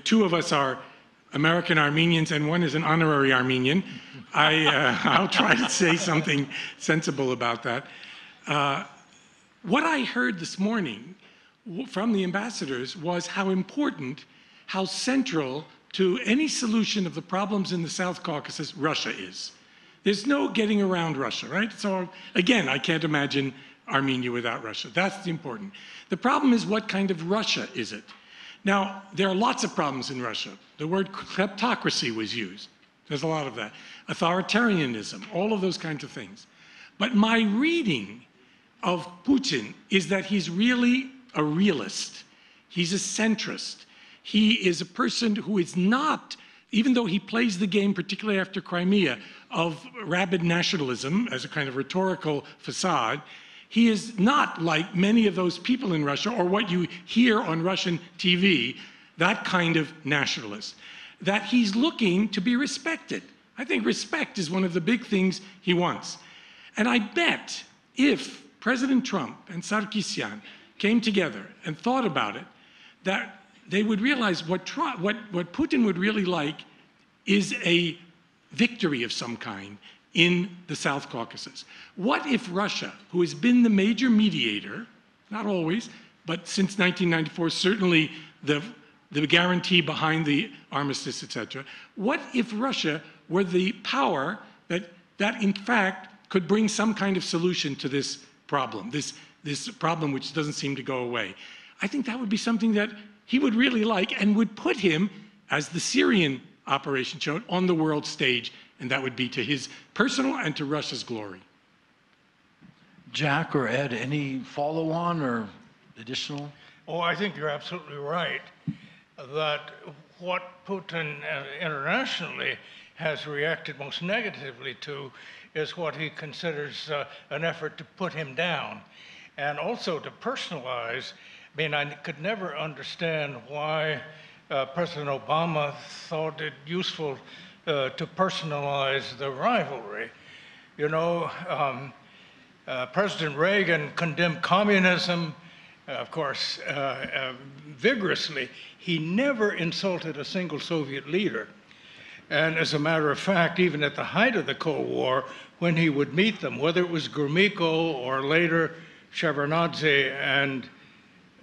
two of us are American Armenians and one is an honorary Armenian. I'll try to say something sensible about that. What I heard this morning from the ambassadors was how important, how central to any solution of the problems in the South Caucasus Russia is. There's no getting around Russia, right? So again, I can't imagine Armenia without Russia. That's the important. The problem is, what kind of Russia is it? Now, there are lots of problems in Russia. The word kleptocracy was used. There's a lot of that. Authoritarianism, all of those kinds of things. But my reading of Putin is that he's really a realist. He's a centrist. He is a person who is not, even though he plays the game, particularly after Crimea, of rabid nationalism as a kind of rhetorical facade, he is not like many of those people in Russia, or what you hear on Russian TV, that kind of nationalist. That he's looking to be respected. I think respect is one of the big things he wants. And I bet if President Trump and Sarkisian came together and thought about it, that they would realize what Putin would really like is a victory of some kind in the South Caucasus. What if Russia, who has been the major mediator, not always, but since 1994, certainly the guarantee behind the armistice, etc., what if Russia were the power that in fact could bring some kind of solution to this problem, this problem which doesn't seem to go away? I think that would be something that he would really like and would put him, as the Syrian operation showed, on the world stage, and that would be to his personal and to Russia's glory. Jack or Ed, any follow-on or additional? Oh, I think you're absolutely right that what Putin internationally has reacted most negatively to is what he considers an effort to put him down, and also to personalize. I mean, I could never understand why President Obama thought it useful to personalize the rivalry. You know, President Reagan condemned communism, of course, vigorously. He never insulted a single Soviet leader. And as a matter of fact, even at the height of the Cold War, when he would meet them, whether it was Gromyko or later Shevardnadze and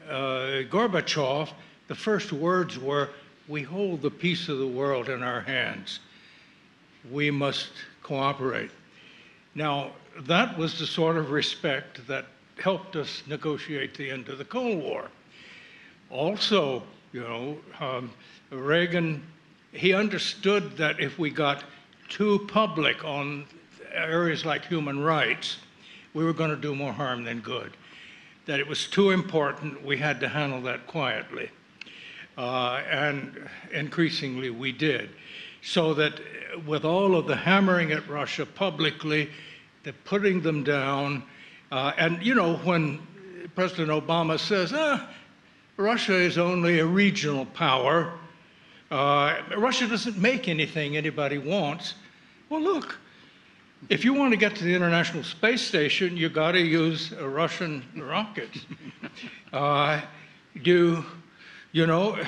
Gorbachev, the first words were, "We hold the peace of the world in our hands. We must cooperate." Now, that was the sort of respect that helped us negotiate the end of the Cold War. Also, you know, Reagan, he understood that if we got too public on areas like human rights, we were going to do more harm than good. That it was too important, we had to handle that quietly. And increasingly we did. So that with all of the hammering at Russia publicly, the putting them down, and you know, when President Obama says, Russia is only a regional power, Russia doesn't make anything anybody wants. Well, look, if you want to get to the International Space Station, you got to use Russian rockets. You know,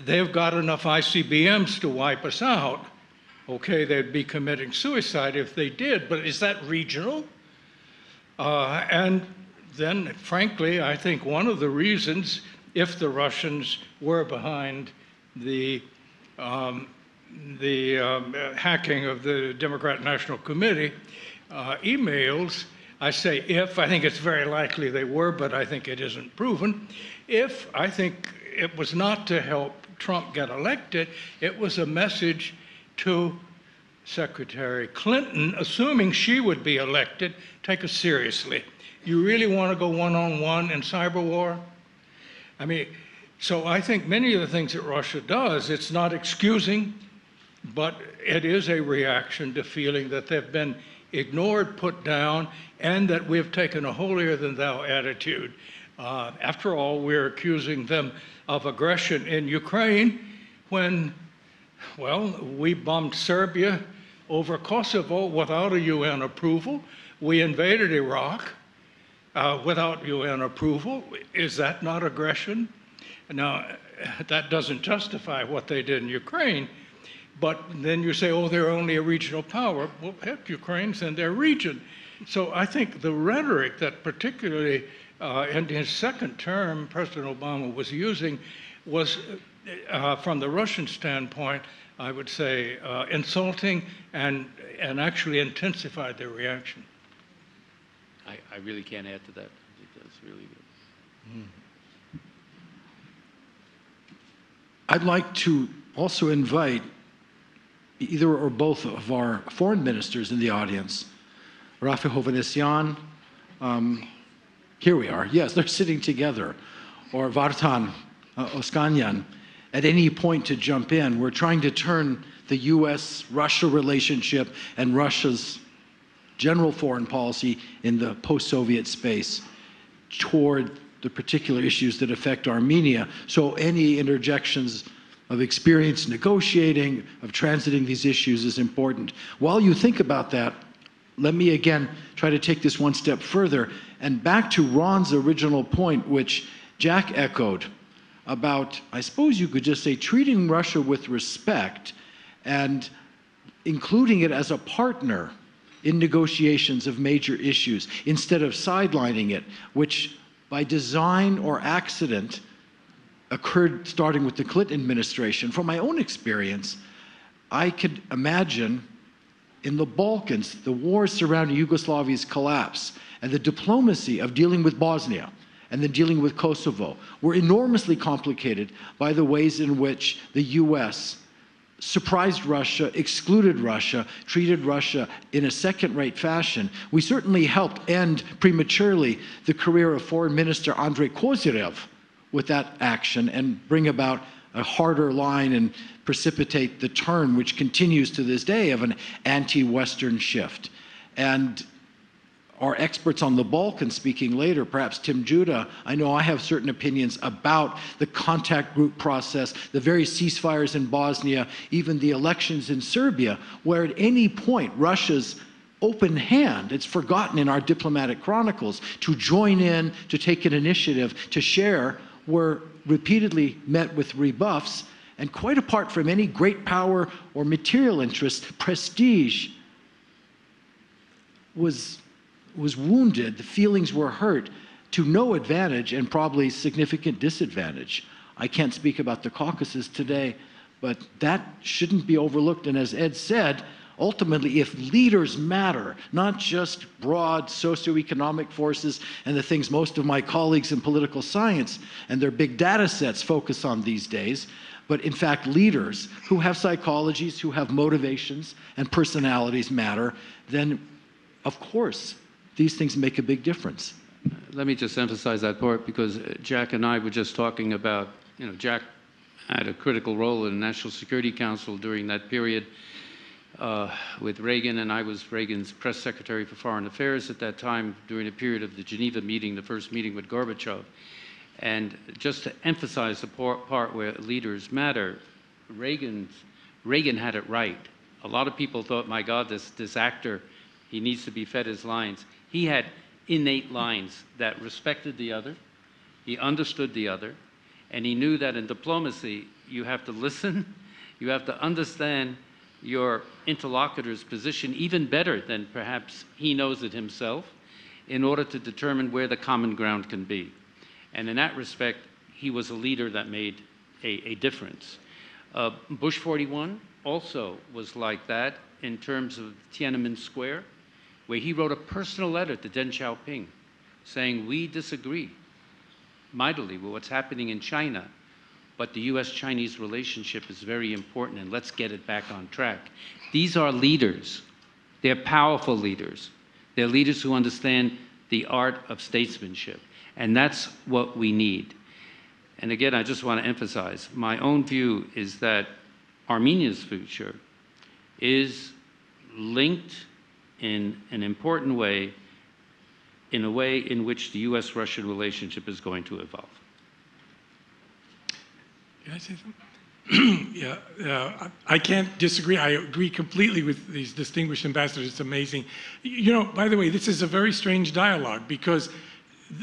they've got enough ICBMs to wipe us out. Okay, they'd be committing suicide if they did, but is that regional? And then, frankly, I think one of the reasons, if the Russians were behind the hacking of the Democrat National Committee emails, I say if, I think it's very likely they were, but I think it isn't proven. If, I think it was not to help Trump get elected, it was a message to Secretary Clinton, assuming she would be elected, take us seriously. You really want to go one-on-one in cyber war? I mean, so I think many of the things that Russia does, it's not excusing, but it is a reaction to feeling that they've been ignored, put down, and that we've taken a holier-than-thou attitude. After all, we're accusing them of aggression in Ukraine when, well, we bombed Serbia over Kosovo without a UN approval. We invaded Iraq without UN approval. Is that not aggression? Now, that doesn't justify what they did in Ukraine, but then you say, oh, they're only a regional power. Well, heck, Ukraine's in their region. So I think the rhetoric that particularly in his second term, President Obama was using was, from the Russian standpoint, I would say, insulting and actually intensified their reaction. I really can't add to that. I think that's really good. I'd like to also invite either or both of our foreign ministers in the audience. Rafi Hovhannisyan, here we are. Yes, they're sitting together. Or Vartan Oskanyan, at any point to jump in. We're trying to turn the U.S.-Russia relationship and Russia's general foreign policy in the post-Soviet space toward the particular issues that affect Armenia. So any interjections of experience negotiating, of transiting these issues is important. While you think about that, let me again try to take this one step further and back to Ron's original point, which Jack echoed about, I suppose you could just say, treating Russia with respect and including it as a partner in negotiations of major issues instead of sidelining it, which by design or accident occurred starting with the Clinton administration. From my own experience, I could imagine in the Balkans, the wars surrounding Yugoslavia's collapse and the diplomacy of dealing with Bosnia and then dealing with Kosovo were enormously complicated by the ways in which the US surprised Russia, excluded Russia, treated Russia in a second-rate fashion. We certainly helped end prematurely the career of Foreign Minister Andrei Kozyrev with that action and bring about a harder line and precipitate the turn, which continues to this day, of an anti-Western shift. And our experts on the Balkans speaking later, perhaps Tim Judah, I know I have certain opinions about the contact group process, the very ceasefires in Bosnia, even the elections in Serbia, where at any point Russia's open hand, it's forgotten in our diplomatic chronicles, to join in, to take an initiative, to share, were repeatedly met with rebuffs. And quite apart from any great power or material interest, prestige was wounded, the feelings were hurt to no advantage and probably significant disadvantage. I can't speak about the Caucasus today, but that shouldn't be overlooked. And as Ed said, ultimately, if leaders matter, not just broad socioeconomic forces and the things most of my colleagues in political science and their big data sets focus on these days, but in fact leaders who have psychologies, who have motivations and personalities matter, then of course these things make a big difference. Let me just emphasize that part, because Jack and I were just talking about, Jack had a critical role in the National Security Council during that period with Reagan, and I was Reagan's press secretary for foreign affairs at that time during the period of the Geneva meeting, the first meeting with Gorbachev. And just to emphasize the part where leaders matter, Reagan had it right. A lot of people thought, my God, this actor, he needs to be fed his lines. He had innate lines that respected the other, he understood the other, and he knew that in diplomacy, you have to listen, you have to understand your interlocutor's position even better than perhaps he knows it himself, in order to determine where the common ground can be. And in that respect, he was a leader that made a difference. Bush 41 also was like that in terms of Tiananmen Square, where he wrote a personal letter to Deng Xiaoping saying, we disagree mightily with what's happening in China, but the US-Chinese relationship is very important, and let's get it back on track. These are leaders. They're powerful leaders. They're leaders who understand the art of statesmanship, and that's what we need. And again, I just want to emphasize, my own view is that Armenia's future is linked in an important way, in a way in which the US-Russian relationship is going to evolve. Can I say something? Yeah, I can't disagree. I agree completely with these distinguished ambassadors. It's amazing. By the way, this is a very strange dialogue, because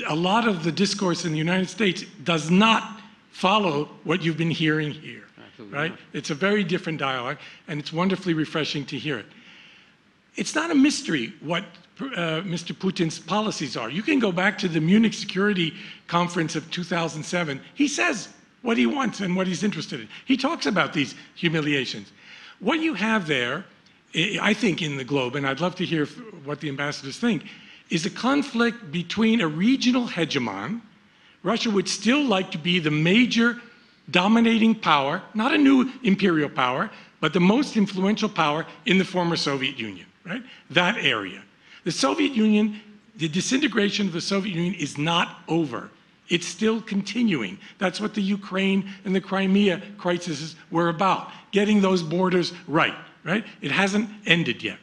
a lot of the discourse in the United States does not follow what you've been hearing here, Absolutely right? not. It's a very different dialogue, and it's wonderfully refreshing to hear it. It's not a mystery what Mr. Putin's policies are. You can go back to the Munich Security Conference of 2007. He says what he wants and what he's interested in. He talks about these humiliations. What you have there, I think, in the globe, and I'd love to hear what the ambassadors think, is a conflict between a regional hegemon. Russia would still like to be the major dominating power, not a new imperial power, but the most influential power in the former Soviet Union, right? That area. The Soviet Union, the disintegration of the Soviet Union is not over. It's still continuing. That's what the Ukraine and the Crimea crises were about, getting those borders right? It hasn't ended yet.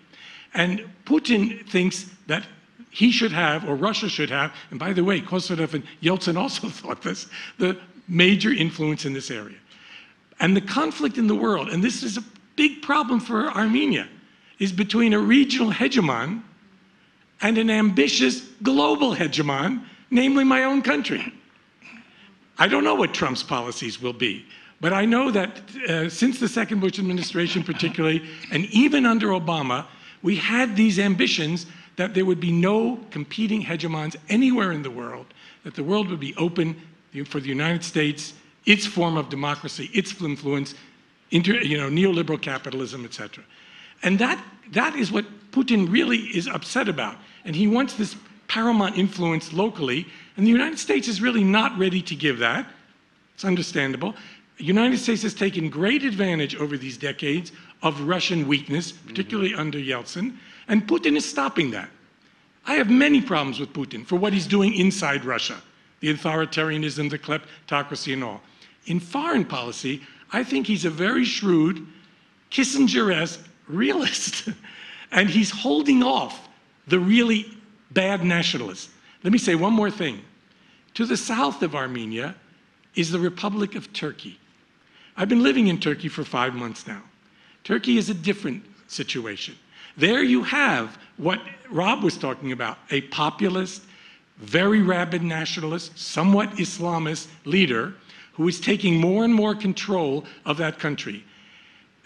And Putin thinks that he should have, or Russia should have, and by the way, Kozyrev and Yeltsin also thought this, the major influence in this area. And the conflict in the world, and this is a big problem for Armenia, is between a regional hegemon and an ambitious global hegemon, namely my own country. I don't know what Trump's policies will be, but I know that since the second Bush administration particularly, and even under Obama, we had these ambitions that there would be no competing hegemons anywhere in the world, that the world would be open for the United States, its form of democracy, its influence, neoliberal capitalism, etc. And that is what Putin really is upset about. And he wants this paramount influence locally, and the United States is really not ready to give that. It's understandable. The United States has taken great advantage over these decades of Russian weakness, particularly under Yeltsin, and Putin is stopping that. I have many problems with Putin for what he's doing inside Russia, the authoritarianism, the kleptocracy, and all. In foreign policy, I think he's a very shrewd, Kissinger-esque realist, and he's holding off the really bad nationalists. Let me say one more thing. To the south of Armenia is the Republic of Turkey. I've been living in Turkey for 5 months now. Turkey is a different situation. There you have what Rob was talking about, a populist, very rabid nationalist, somewhat Islamist leader who is taking more and more control of that country.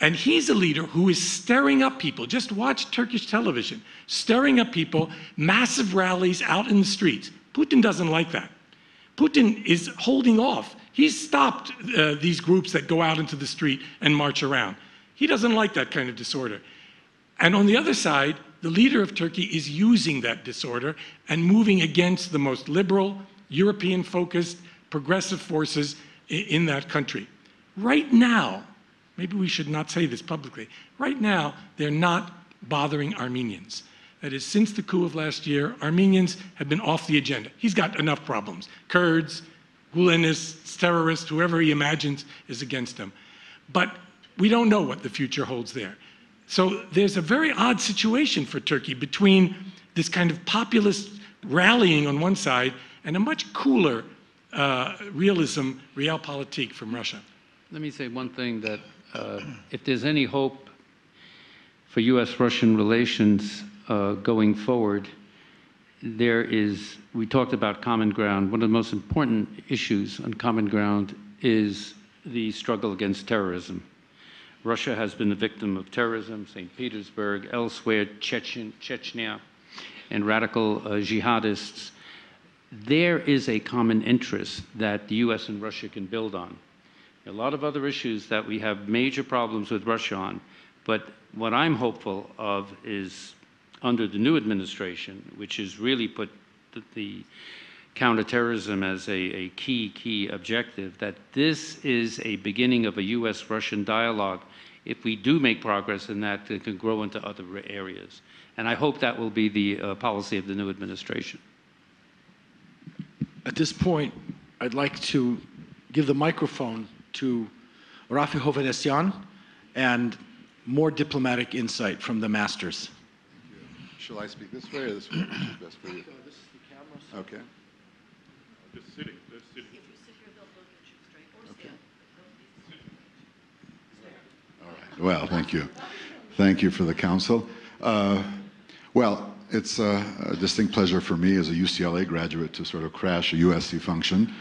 And he's a leader who is stirring up people. Just watch Turkish television. Stirring up people, massive rallies out in the streets. Putin doesn't like that. Putin is holding off. He's stopped these groups that go out into the street and march around. He doesn't like that kind of disorder. And on the other side, the leader of Turkey is using that disorder and moving against the most liberal, European-focused, progressive forces in that country. Right now, maybe we should not say this publicly, right now, they're not bothering Armenians. That is, since the coup of last year, Armenians have been off the agenda. He's got enough problems. Kurds, Gulenists, terrorists, whoever he imagines is against them. But we don't know what the future holds there. So there's a very odd situation for Turkey between this kind of populist rallying on one side and a much cooler realism, realpolitik from Russia. Let me say one thing, that if there's any hope for U.S.-Russian relations going forward, we talked about common ground. One of the most important issues on common ground is the struggle against terrorism. Russia has been the victim of terrorism, St. Petersburg, elsewhere, Chechnya, and radical jihadists. There is a common interest that the U.S. and Russia can build on. A lot of other issues that we have major problems with Russia on, but what I'm hopeful of is under the new administration, which has really put the counterterrorism as a key objective, that this is a beginning of a U.S.-Russian dialogue. If we do make progress in that, it can grow into other areas. And I hope that will be the policy of the new administration. At this point, I'd like to give the microphone to Rafi Hovhannisyan and more diplomatic insight from the masters. Shall I speak this way or this way? Which is best for you? This is the camera. So Okay. Just sitting. If you sit here, they'll get you straight, or stand. All right. Well, thank you. Thank you for the counsel. Well, it's a distinct pleasure for me as a UCLA graduate to sort of crash a USC function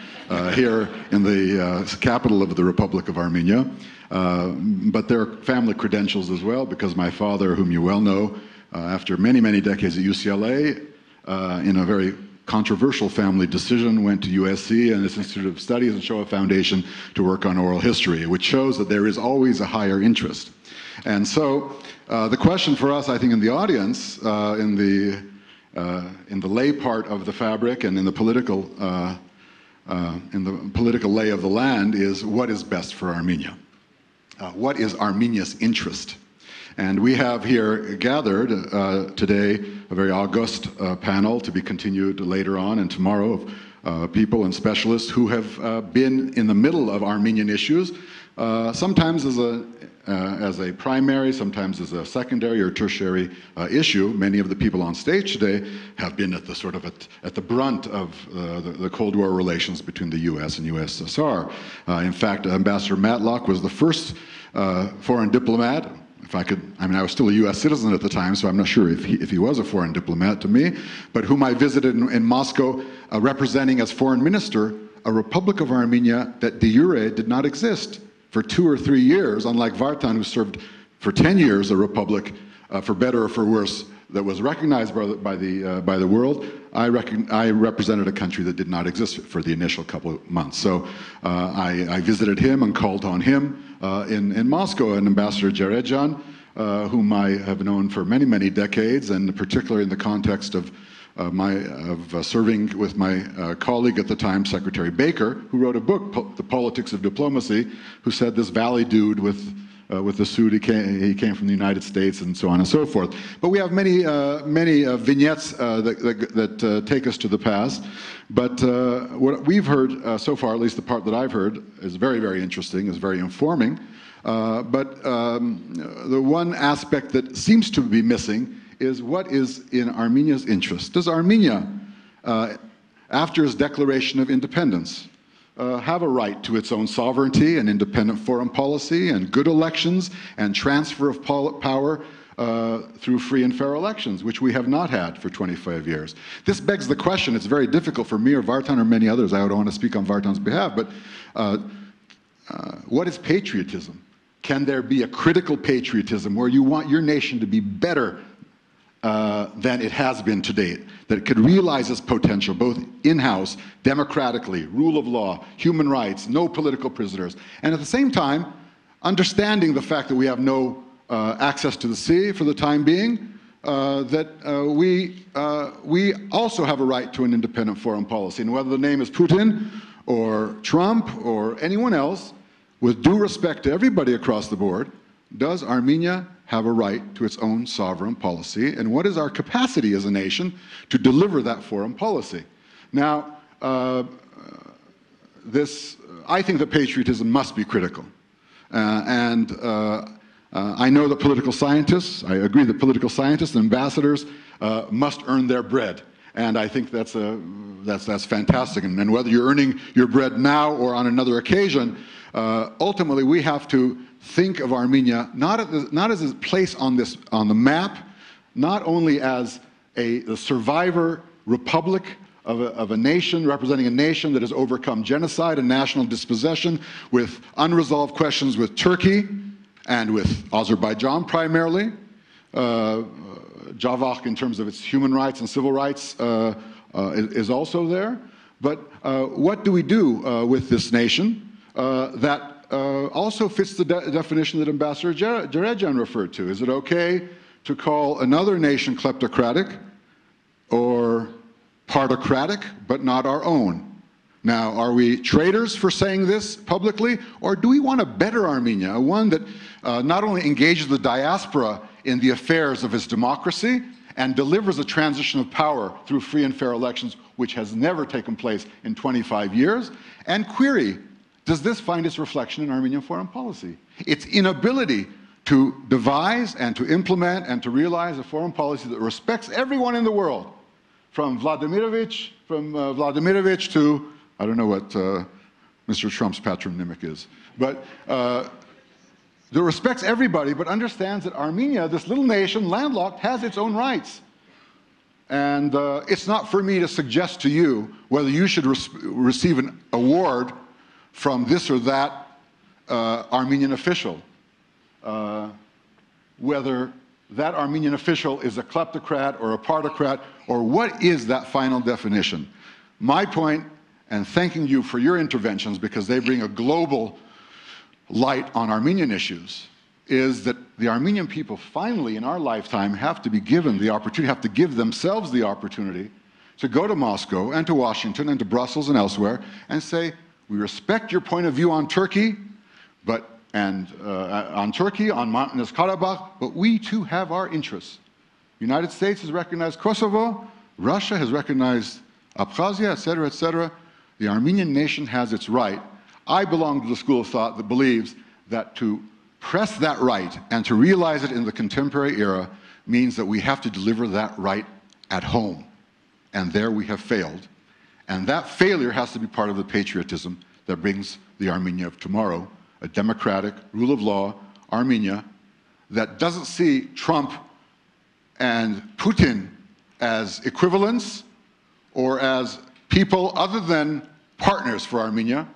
here in the capital of the Republic of Armenia. But there are family credentials as well, because my father, whom you well know, after many, many decades at UCLA, in a very controversial family decision, went to USC and its Institute of Studies and Shoah Foundation to work on oral history, which shows that there is always a higher interest. And so the question for us, I think, in the audience, in the lay part of the fabric and in the political lay of the land, is what is best for Armenia? What is Armenia's interest? And we have here gathered today a very august panel to be continued later on and tomorrow of people and specialists who have been in the middle of Armenian issues, sometimes as a primary, sometimes as a secondary or tertiary issue. Many of the people on stage today have been at the sort of at the brunt of the Cold War relations between the U.S. and USSR. In fact, Ambassador Matlock was the first foreign diplomat. If I could, I mean, I was still a U.S. citizen at the time, so I'm not sure if he was a foreign diplomat to me, but whom I visited in Moscow, representing as foreign minister a Republic of Armenia that de jure did not exist for 2 or 3 years, unlike Vartan, who served for 10 years a republic, for better or for worse, that was recognized by the world. I represented a country that did not exist for the initial couple of months. So I visited him and called on him in Moscow, and Ambassador Djerejian, whom I have known for many, many decades, and particularly in the context of serving with my colleague at the time, Secretary Baker, who wrote a book, The Politics of Diplomacy, who said this valley dude with the suit, he came from the United States, and so on and so forth. But we have many vignettes that take us to the past. But what we've heard so far, at least the part that I've heard, is very, very interesting, is very informing. But the one aspect that seems to be missing is what is in Armenia's interest. Does Armenia, after its declaration of independence, have a right to its own sovereignty and independent foreign policy and good elections and transfer of power through free and fair elections, which we have not had for 25 years? This begs the question. It's very difficult for me or Vartan or many others. I don't want to speak on Vartan's behalf, but what is patriotism? Can there be a critical patriotism where you want your nation to be better than it has been to date, that it could realize its potential, both in-house, democratically, rule of law, human rights, no political prisoners, and at the same time, understanding the fact that we have no access to the sea for the time being, that we also have a right to an independent foreign policy. And whether the name is Putin or Trump or anyone else, with due respect to everybody across the board, does Armenia have a right to its own sovereign policy, and what is our capacity as a nation to deliver that foreign policy? Now, I think that patriotism must be critical. I know that political scientists, I agree that political scientists and ambassadors must earn their bread. And I think that's fantastic. And whether you're earning your bread now or on another occasion, ultimately we have to think of Armenia not as a place on the map, not only as a survivor republic of a nation, representing a nation that has overcome genocide and national dispossession, with unresolved questions with Turkey and with Azerbaijan primarily. Javakh, in terms of its human rights and civil rights, is also there. But what do we do with this nation that also fits the definition that Ambassador Djerejian referred to? Is it okay to call another nation kleptocratic or partocratic, but not our own? Now, are we traitors for saying this publicly, or do we want a better Armenia, one that not only engages the diaspora in the affairs of its democracy and delivers a transition of power through free and fair elections, which has never taken place in 25 years, and query, does this find its reflection in Armenian foreign policy? Its inability to devise and to implement and to realize a foreign policy that respects everyone in the world, from Vladimirovich to, I don't know what Mr. Trump's patronymic is, but that respects everybody, but understands that Armenia, this little nation, landlocked, has its own rights. And it's not for me to suggest to you whether you should receive an award from this or that Armenian official, whether that Armenian official is a kleptocrat or a partocrat, or what is that final definition. My point, and thanking you for your interventions because they bring a global light on Armenian issues, is that the Armenian people finally in our lifetime have to be given the opportunity, have to give themselves the opportunity to go to Moscow and to Washington and to Brussels and elsewhere and say, we respect your point of view on Turkey, on Turkey, on Mountainous Karabakh, but we too have our interests. The United States has recognized Kosovo, Russia has recognized Abkhazia, et cetera, et cetera. The Armenian nation has its right. I belong to the school of thought that believes that to press that right and to realize it in the contemporary era means that we have to deliver that right at home. And there we have failed. And that failure has to be part of the patriotism that brings the Armenia of tomorrow, a democratic, rule of law Armenia that doesn't see Trump and Putin as equivalents or as people other than partners for Armenia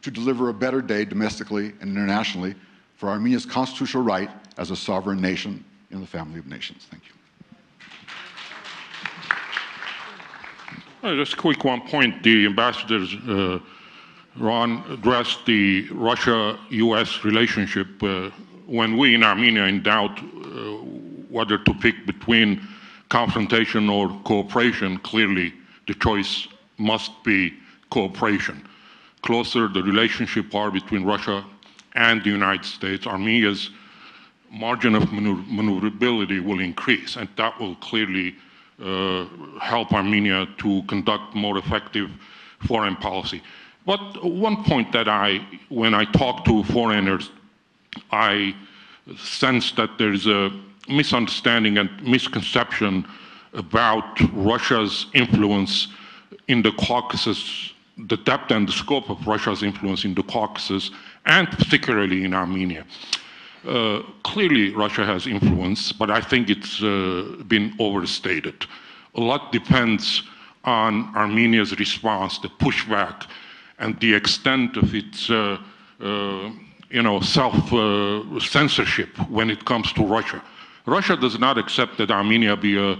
to deliver a better day domestically and internationally for Armenia's constitutional right as a sovereign nation in the family of nations. Thank you. Just a quick one point. The ambassadors, Ron, addressed the Russia-U.S. relationship. When we in Armenia in doubt whether to pick between confrontation or cooperation, clearly the choice must be cooperation. Closer the relationship are between Russia and the United States, Armenia's margin of maneuverability will increase, and that will clearly help Armenia to conduct more effective foreign policy. But one point that when I talk to foreigners, I sense that there's a misunderstanding and misconception about Russia's influence in the Caucasus, the depth and the scope of Russia's influence in the Caucasus, and particularly in Armenia. Clearly, Russia has influence, but I think it's been overstated. A lot depends on Armenia's response, the pushback, and the extent of its self-censorship when it comes to Russia. Russia does not accept that Armenia be a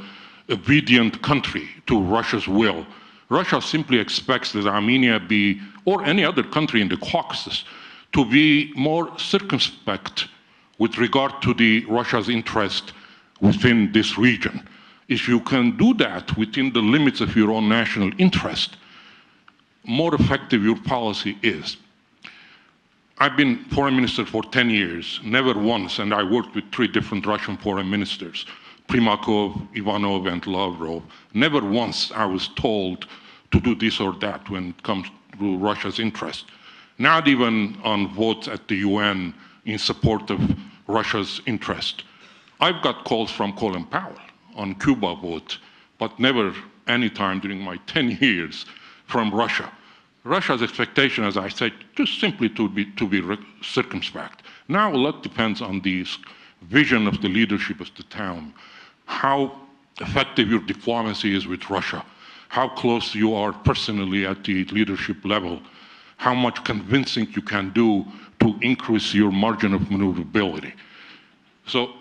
obedient country to Russia's will. Russia simply expects that Armenia be, or any other country in the Caucasus, to be more circumspect with regard to Russia's interest within this region. If you can do that within the limits of your own national interest, more effective your policy is. I've been foreign minister for 10 years, never once, and I worked with 3 different Russian foreign ministers, Primakov, Ivanov, and Lavrov. Never once I was told to do this or that when it comes to Russia's interest. Not even on votes at the UN in support of Russia's interest. I've got calls from Colin Powell on Cuba vote, but never any time during my 10 years from Russia. Russia's expectation, as I said, just simply to be circumspect. Now a lot depends on the vision of the leadership of the town, how effective your diplomacy is with Russia, how close you are personally at the leadership level, how much convincing you can do to increase your margin of maneuverability. So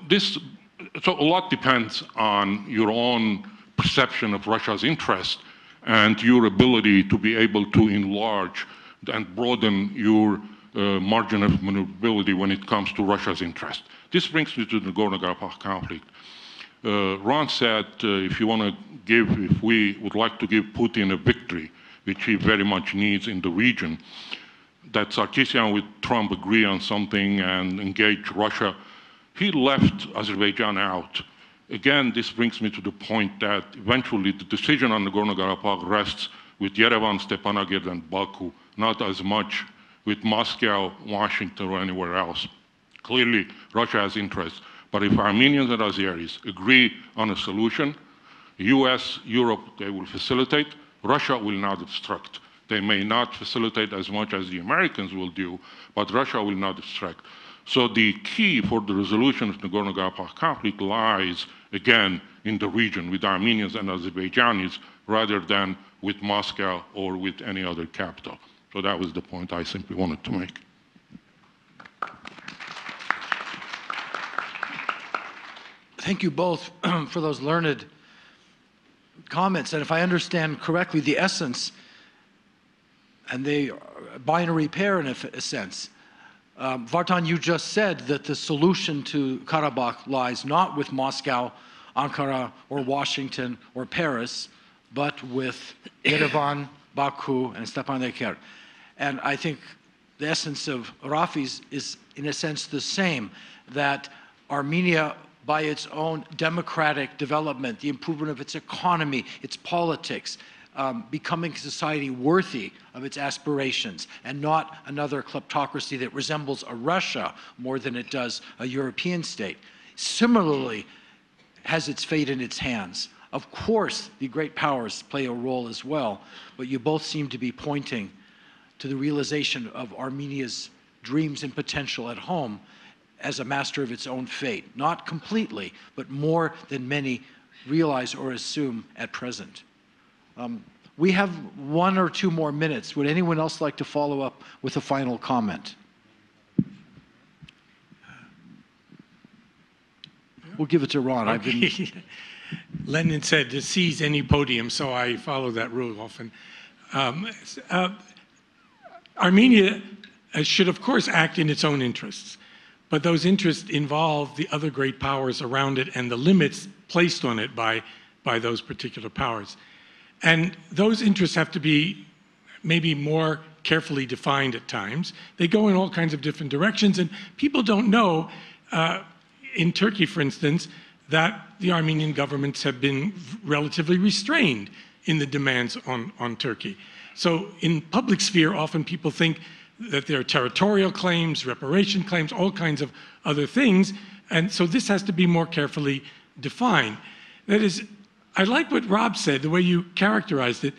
a lot depends on your own perception of Russia's interest and your ability to be able to enlarge and broaden your margin of maneuverability when it comes to Russia's interest. This brings me to the Nagorno-Karabakh conflict. Ron said if we would like to give Putin a victory, which he very much needs in the region, that Sarkisian with Trump agree on something and engage Russia. He left Azerbaijan out. Again, this brings me to the point that eventually the decision on Nagorno-Karabakh rests with Yerevan, Stepanakert, and Baku, not as much with Moscow, Washington, or anywhere else. Clearly, Russia has interests, but if Armenians and Azeris agree on a solution, US, Europe, they will facilitate. Russia will not obstruct. They may not facilitate as much as the Americans will do, but Russia will not obstruct. So the key for the resolution of the Nagorno-Karabakh conflict lies, again, in the region with Armenians and Azerbaijanis rather than with Moscow or with any other capital. So that was the point I simply wanted to make. Thank you both for those learned comments. And if I understand correctly, the essence, and they are a binary pair in a sense. Vartan, you just said that the solution to Karabakh lies not with Moscow, Ankara, or Washington, or Paris, but with Yerevan, Baku, and Stepanakert. And I think the essence of Rafi's is, in a sense, the same, that Armenia, by its own democratic development, the improvement of its economy, its politics, becoming a society worthy of its aspirations and not another kleptocracy that resembles a Russia more than it does a European state, similarly has its fate in its hands. Of course, the great powers play a role as well, but you both seem to be pointing to the realization of Armenia's dreams and potential at home as a master of its own fate, not completely, but more than many realize or assume at present. We have 1 or 2 more minutes. Would anyone else like to follow up with a final comment? We'll give it to Ron. Okay. Lenin said to seize any podium, so I follow that rule often. Armenia should, of course, act in its own interests, but those interests involve the other great powers around it and the limits placed on it by those particular powers. And those interests have to be maybe more carefully defined at times. They go in all kinds of different directions, and people don't know, in Turkey, for instance, that the Armenian governments have been relatively restrained in the demands on Turkey. So in public sphere, often people think that there are territorial claims, reparation claims, all kinds of other things, and so this has to be more carefully defined. That is, I like what Rob said, the way you characterized it.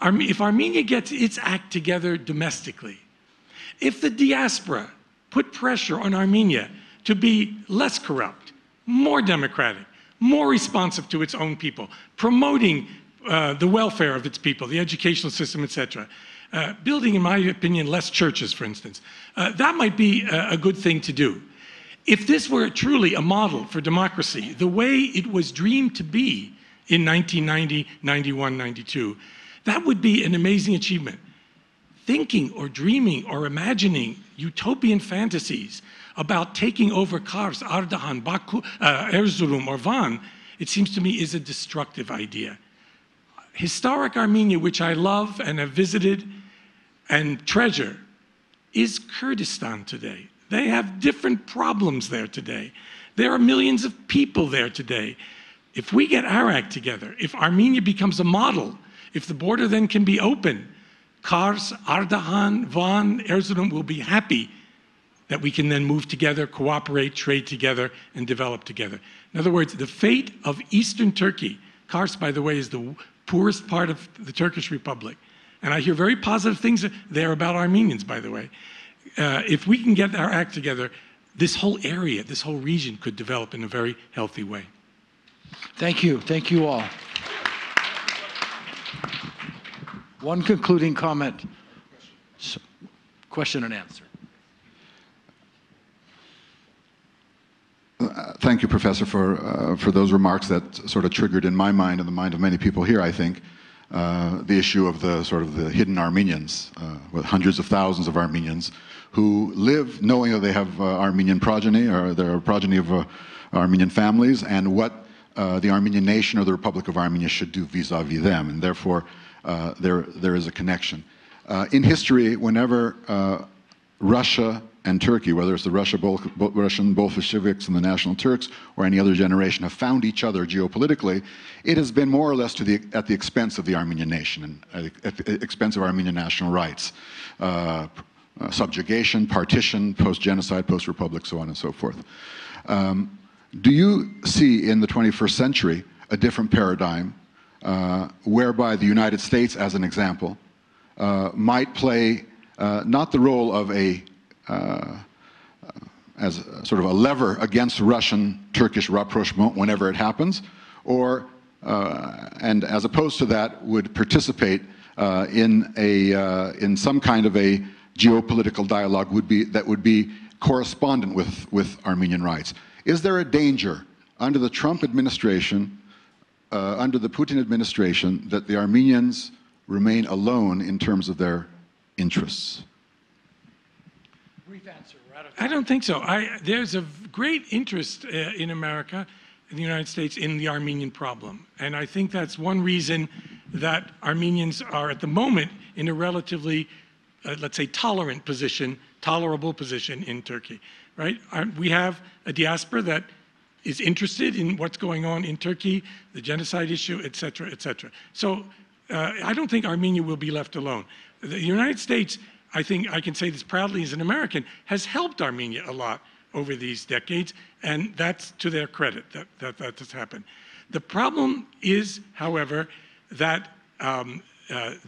If Armenia gets its act together domestically, if the diaspora put pressure on Armenia to be less corrupt, more democratic, more responsive to its own people, promoting the welfare of its people, the educational system, etc., building, in my opinion, less churches, for instance, that might be a good thing to do. If this were truly a model for democracy, the way it was dreamed to be in 1990, 91, 92, that would be an amazing achievement. Thinking or dreaming or imagining utopian fantasies about taking over Kars, Ardahan, Baku, Erzurum, or Van, it seems to me is a destructive idea. Historic Armenia, which I love and have visited and treasure, is Kurdistan today. They have different problems there today. There are millions of people there today. If we get our act together, if Armenia becomes a model, if the border then can be open, Kars, Ardahan, Van, Erzurum will be happy that we can then move together, cooperate, trade together, and develop together. In other words, the fate of eastern Turkey, Kars, by the way, is the poorest part of the Turkish Republic. And I hear very positive things there about Armenians, by the way. If we can get our act together, this whole area, this whole region could develop in a very healthy way. Thank you. Thank you all. One concluding comment. Question and answer. Thank you, Professor, for those remarks that sort of triggered in my mind and the mind of many people here, I think, the issue of the sort of the hidden Armenians, with hundreds of thousands of Armenians who live knowing that they have Armenian progeny or they're a progeny of Armenian families, and what the Armenian nation or the Republic of Armenia should do vis-a-vis them, and therefore there is a connection. In history, whenever Russia and Turkey, whether it's the Russian Bolsheviks and the National Turks or any other generation, have found each other geopolitically, it has been more or less at the expense of the Armenian nation and at the expense of Armenian national rights. Subjugation, partition, post-genocide, post-republic, so on and so forth. Do you see in the 21st century a different paradigm whereby the United States, as an example, might play not the role of as sort of a lever against Russian-Turkish rapprochement whenever it happens, or, and as opposed to that, would participate in some kind of a geopolitical dialogue that would be correspondent with Armenian rights. Is there a danger under the Trump administration, under the Putin administration, that the Armenians remain alone in terms of their interests? Brief answer. I don't think so. There's a great interest in America, in the United States, in the Armenian problem. And I think that's one reason that Armenians are at the moment in a relatively, let's say, tolerant position, tolerable position in Turkey, right? We have a diaspora that is interested in what's going on in Turkey, the genocide issue, et cetera, et cetera. So I don't think Armenia will be left alone. The United States, I think I can say this proudly as an American, has helped Armenia a lot over these decades, and that's to their credit that has happened. The problem is, however, that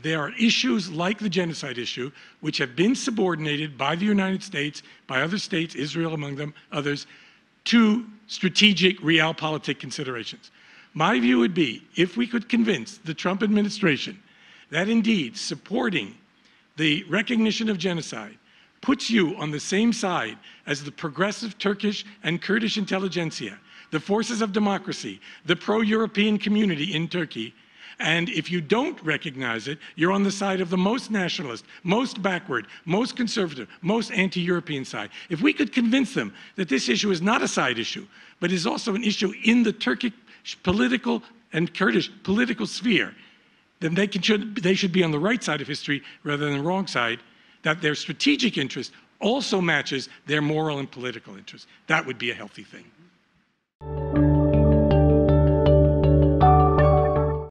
there are issues like the genocide issue, which have been subordinated by the United States, by other states, Israel among them, others, to strategic realpolitik considerations. My view would be, if we could convince the Trump administration that indeed supporting the recognition of genocide puts you on the same side as the progressive Turkish and Kurdish intelligentsia, the forces of democracy, the pro-European community in Turkey, and if you don't recognize it, you're on the side of the most nationalist, most backward, most conservative, most anti-European side. If we could convince them that this issue is not a side issue, but is also an issue in the Turkish political and Kurdish political sphere, then they should be on the right side of history rather than the wrong side, that their strategic interest also matches their moral and political interest. That would be a healthy thing.